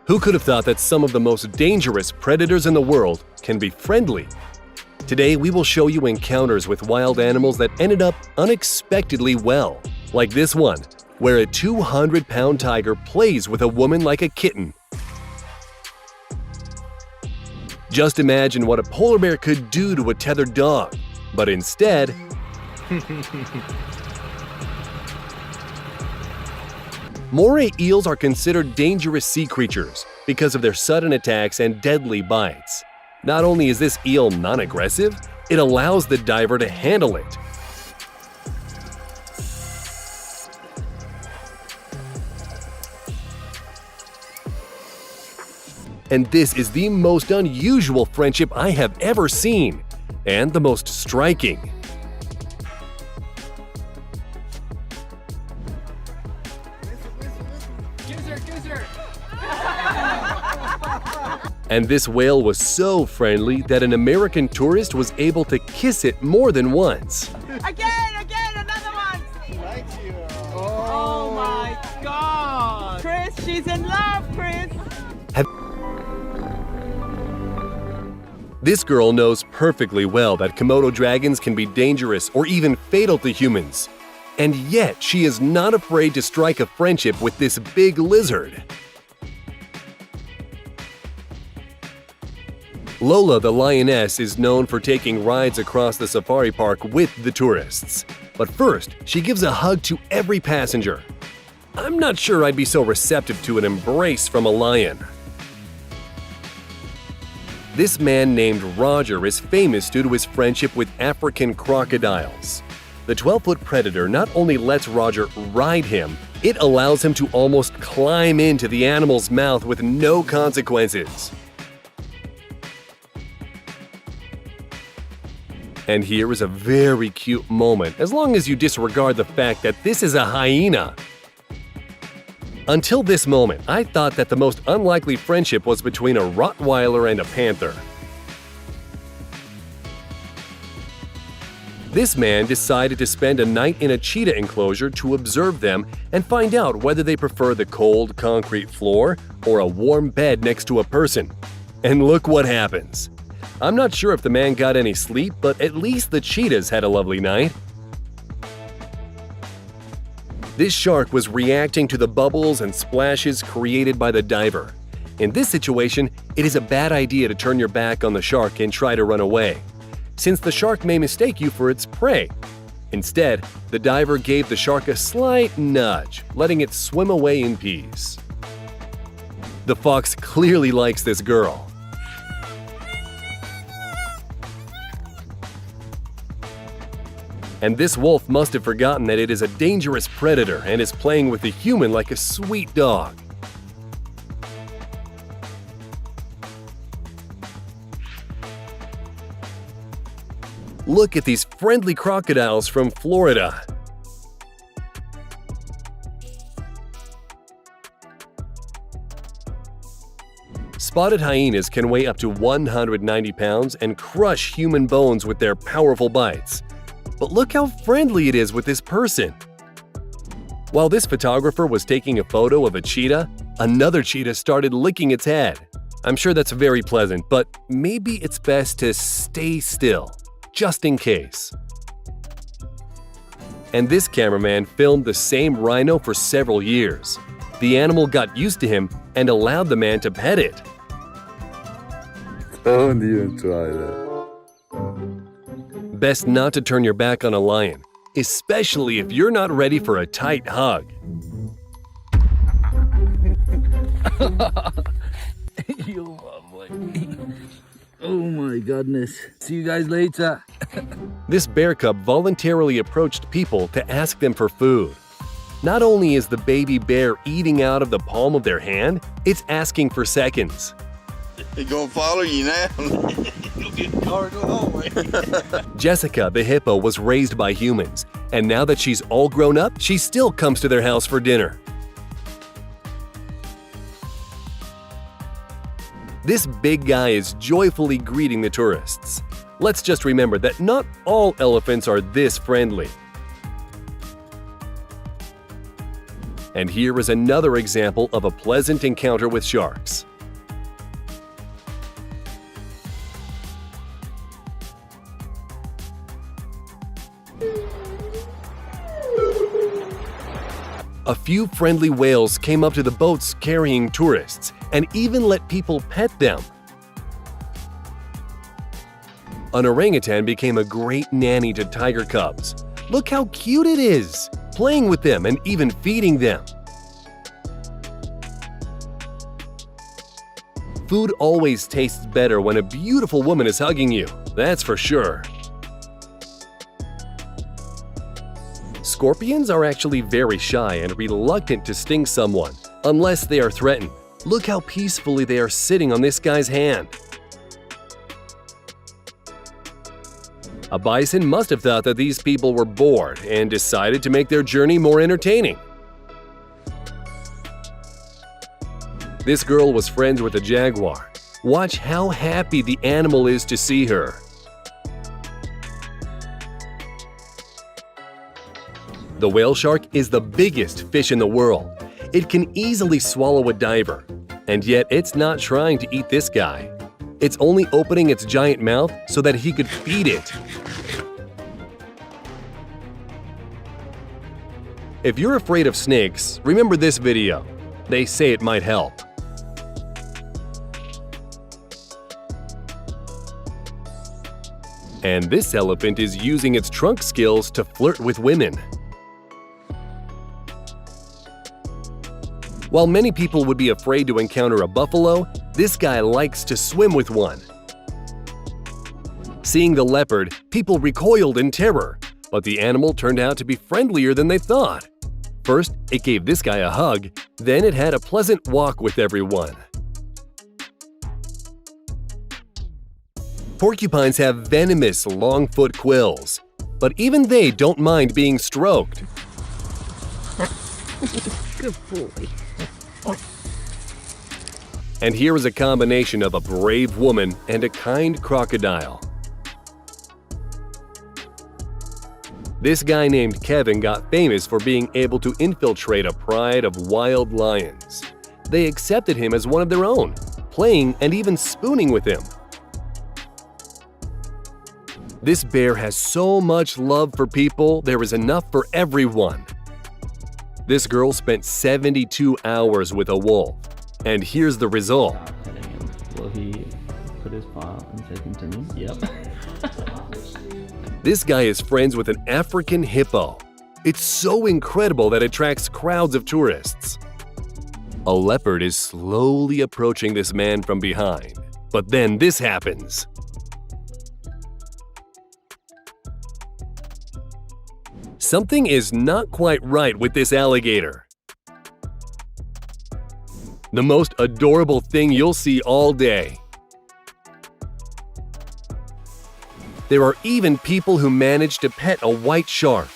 Who could have thought that some of the most dangerous predators in the world can be friendly? Today, we will show you encounters with wild animals that ended up unexpectedly well, like this one, where a 200-pound tiger plays with a woman like a kitten. Just imagine what a polar bear could do to a tethered dog, but instead, moray eels are considered dangerous sea creatures because of their sudden attacks and deadly bites. Not only is this eel non-aggressive, it allows the diver to handle it. And this is the most unusual friendship I have ever seen, and the most striking. And this whale was so friendly that an American tourist was able to kiss it more than once. Again, another one! Likes you. Oh my God! Chris, she's in love, Chris! This girl knows perfectly well that Komodo dragons can be dangerous or even fatal to humans. And yet, she is not afraid to strike a friendship with this big lizard. Lola the lioness is known for taking rides across the safari park with the tourists. But first, she gives a hug to every passenger. I'm not sure I'd be so receptive to an embrace from a lion. This man named Roger is famous due to his friendship with African crocodiles. The 12-foot predator not only lets Roger ride him, it allows him to almost climb into the animal's mouth with no consequences. And here is a very cute moment, as long as you disregard the fact that this is a hyena. Until this moment, I thought that the most unlikely friendship was between a Rottweiler and a panther. This man decided to spend a night in a cheetah enclosure to observe them and find out whether they prefer the cold concrete floor or a warm bed next to a person. And look what happens. I'm not sure if the man got any sleep, but at least the cheetahs had a lovely night. This shark was reacting to the bubbles and splashes created by the diver. In this situation, it is a bad idea to turn your back on the shark and try to run away, since the shark may mistake you for its prey. Instead, the diver gave the shark a slight nudge, letting it swim away in peace. The fox clearly likes this girl. And this wolf must have forgotten that it is a dangerous predator and is playing with the human like a sweet dog. Look at these friendly crocodiles from Florida. Spotted hyenas can weigh up to 190 pounds and crush human bones with their powerful bites. But look how friendly it is with this person. While this photographer was taking a photo of a cheetah, another cheetah started licking its head. I'm sure that's very pleasant, but maybe it's best to stay still, just in case. And this cameraman filmed the same rhino for several years. The animal got used to him and allowed the man to pet it. Don't even try that. Best not to turn your back on a lion, especially if you're not ready for a tight hug. You lovely. Oh my goodness. See you guys later. This bear cub voluntarily approached people to ask them for food. Not only is the baby bear eating out of the palm of their hand, it's asking for seconds. He gonna follow you now. Jessica, the hippo, was raised by humans, and now that she's all grown up, she still comes to their house for dinner. This big guy is joyfully greeting the tourists. Let's just remember that not all elephants are this friendly. And here is another example of a pleasant encounter with sharks. A few friendly whales came up to the boats carrying tourists and even let people pet them. An orangutan became a great nanny to tiger cubs. Look how cute it is, playing with them and even feeding them. Food always tastes better when a beautiful woman is hugging you, that's for sure. Scorpions are actually very shy and reluctant to sting someone, unless they are threatened. Look how peacefully they are sitting on this guy's hand. A bison must have thought that these people were bored and decided to make their journey more entertaining. This girl was friends with a jaguar. Watch how happy the animal is to see her. The whale shark is the biggest fish in the world. It can easily swallow a diver, and yet it's not trying to eat this guy. It's only opening its giant mouth so that he could feed it. If you're afraid of snakes, remember this video. They say it might help. And this elephant is using its trunk skills to flirt with women. While many people would be afraid to encounter a buffalo, this guy likes to swim with one. Seeing the leopard, people recoiled in terror, but the animal turned out to be friendlier than they thought. First, it gave this guy a hug, then it had a pleasant walk with everyone. Porcupines have venomous long-foot quills, but even they don't mind being stroked. Good boy. And here is a combination of a brave woman and a kind crocodile. This guy named Kevin got famous for being able to infiltrate a pride of wild lions. They accepted him as one of their own, playing and even spooning with him. This bear has so much love for people, there is enough for everyone. This girl spent 72 hours with a wolf, and here's the result. Petting him. Will he put his paw out and say continue? Yep. This guy is friends with an African hippo. It's so incredible that it attracts crowds of tourists. A leopard is slowly approaching this man from behind, but then this happens. Something is not quite right with this alligator. The most adorable thing you'll see all day. There are even people who manage to pet a white shark.